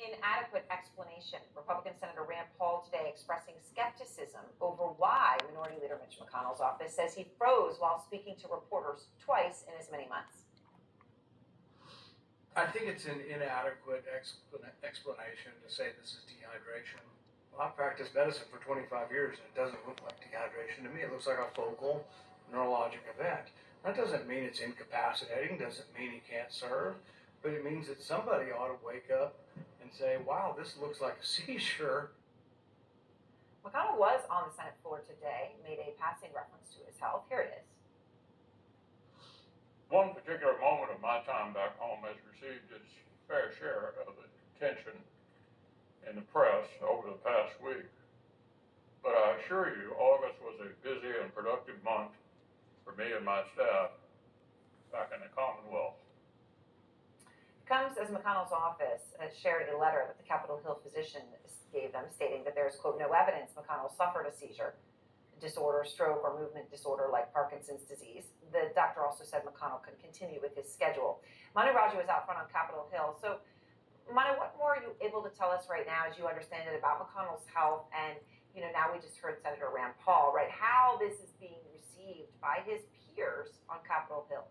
inadequate explanation. Republican Senator Rand Paul today expressing skepticism over why Minority Leader Mitch McConnell's office says he froze while speaking to reporters twice in as many months. I think it's an inadequate explanation to say this is dehydration. Well, I've practiced medicine for 25 years and it doesn't look like dehydration to me. It looks like a focal neurologic event. That doesn't mean it's incapacitating, doesn't mean he can't serve, but it means that somebody ought to wake up and say, wow, this looks like a seizure. McConnell was on the Senate floor today, made a passing reference to his health. Here it is. One particular moment of my time back home has received its fair share of attention in the press over the past week. But I assure you, August was a busy and productive month for me and my staff back in the Commonwealth. It comes as McConnell's office has shared a letter that the Capitol Hill physician gave them, stating that there is, quote, no evidence McConnell suffered a seizure disorder, stroke, or movement disorder like Parkinson's disease. The doctor also said McConnell could continue with his schedule. Manu Raju is out front on Capitol Hill. So, Manu, what more are you able to tell us right now as you understand it about McConnell's health? And, now we just heard Senator Rand Paul, right, how this is being received by his peers on Capitol Hill.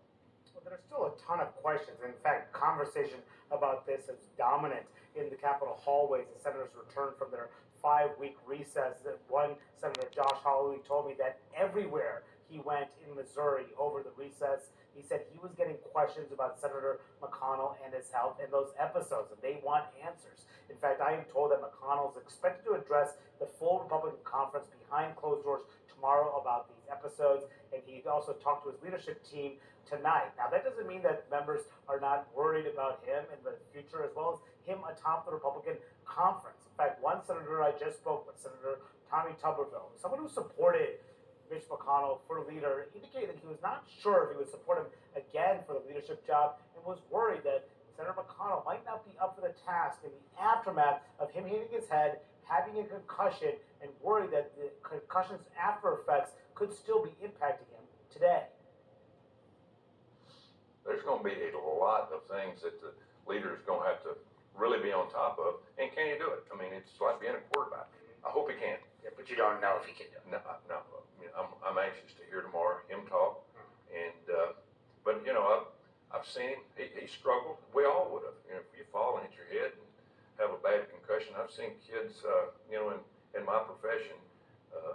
Well, there's still a ton of questions. In fact, conversation about this is dominant in the Capitol hallways as senators return from their 5-week recess. One Senator, Josh Hawley, told me that everywhere he went in Missouri over the recess, he said he was getting questions about Senator McConnell and his health in those episodes, and they want answers. In fact, I am told that McConnell is expected to address the full Republican conference behind closed doors tomorrow about these episodes, and he also talked to his leadership team tonight. Now, that doesn't mean that members are not worried about him in the future, as well as him atop the Republican conference. In fact, one senator I just spoke with, Senator Tommy Tuberville, someone who supported Mitch McConnell for leader, indicated that he was not sure if he would support him again for the leadership job and was worried that Senator McConnell might not be up for the task in the aftermath of him hitting his head, having a concussion, and worried that the concussion's after effects could still be impacting him today. There's going to be a lot of things that the leader is going to have to really be on top of. And can he do it? I mean, it's like being a quarterback. I hope he can. Yeah, but you don't know if he can do it. No. I mean, I'm anxious to hear tomorrow him talk. And but I've seen him. He struggled. We all would have. If you fall and hit your head and have a bad concussion, I've seen kids, in my profession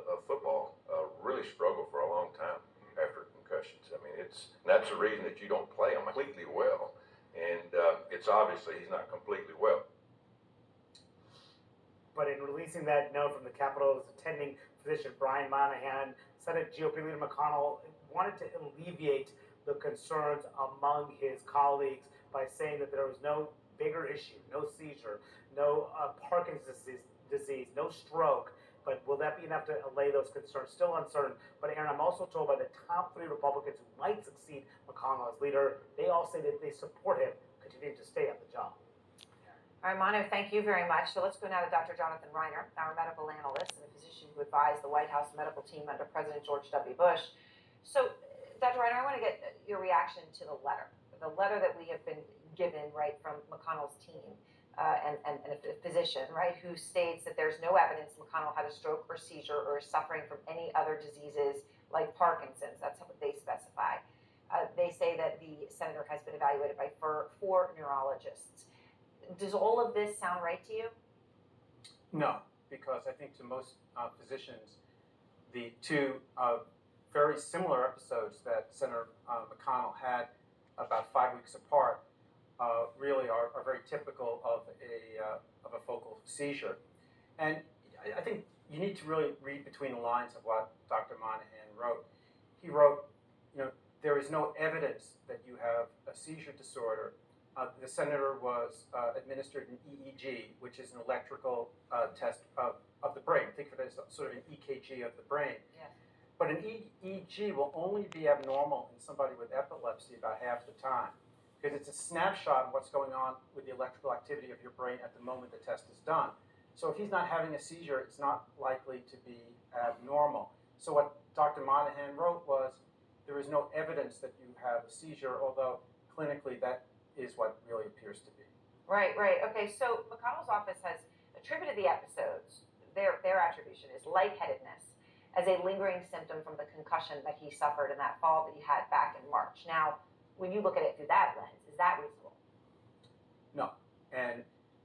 of football, really struggle for a long time after concussions. I mean, that's the reason that you don't play them completely well. And it's obviously he's not completely well. But in releasing that note from the Capitol's attending physician, Brian Monahan, Senate GOP leader McConnell wanted to alleviate the concerns among his colleagues by saying that there was no bigger issue, no seizure, no Parkinson's disease, no stroke. But will that be enough to allay those concerns? Still uncertain. But Aaron, I'm also told by the top 3 Republicans who might succeed McConnell as leader, they all say that they support him continuing to stay on the job. All right, Manu, thank you very much. So let's go now to Dr. Jonathan Reiner, our medical analyst and a physician who advised the White House medical team under President George W. Bush. So, Dr. Reiner, I want to get your reaction to the letter that we have been given, right, from McConnell's team and a physician, right, who states that there's no evidence McConnell had a stroke or seizure or is suffering from any other diseases like Parkinson's. That's what they specify. They say that the senator has been evaluated by 4 neurologists. Does all of this sound right to you? No, because I think to most physicians, the 2 very similar episodes that Senator McConnell had about 5 weeks apart really are very typical of a focal seizure. And I think you need to really read between the lines of what Dr. Monahan wrote. He wrote, there is no evidence that you have a seizure disorder. The senator was administered an EEG, which is an electrical test of the brain. Think of it as sort of an EKG of the brain. Yeah. But an EEG will only be abnormal in somebody with epilepsy about half the time, because it's a snapshot of what's going on with the electrical activity of your brain at the moment the test is done. So if he's not having a seizure, it's not likely to be abnormal. So what Dr. Monahan wrote was, there is no evidence that you have a seizure, although clinically that is what really appears to be. Right. Okay, so McConnell's office has attributed the episodes, their attribution is lightheadedness, as a lingering symptom from the concussion that he suffered in that fall that he had back in March. Now, when you look at it through that lens, is that reasonable? No. And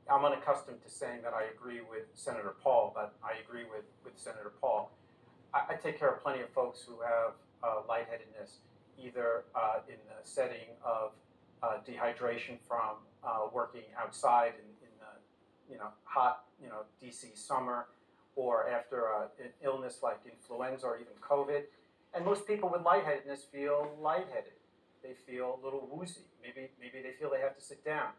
I'm unaccustomed to saying that I agree with Senator Paul, but I agree with Senator Paul. I take care of plenty of folks who have lightheadedness, either in the setting of dehydration from working outside in the hot DC summer, or after an illness like influenza or even COVID. And most people with lightheadedness feel lightheaded. They feel a little woozy. Maybe they feel they have to sit down.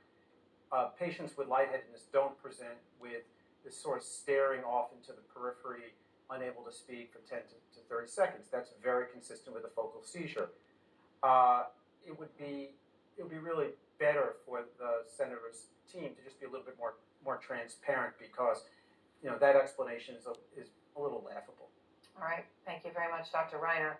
Patients with lightheadedness don't present with this sort of staring off into the periphery, unable to speak for 10 to 30 seconds. That's very consistent with a focal seizure. It would be really better for the senator's team to just be a little bit more transparent, because that explanation is a little laughable. All right, thank you very much, Dr. Reiner.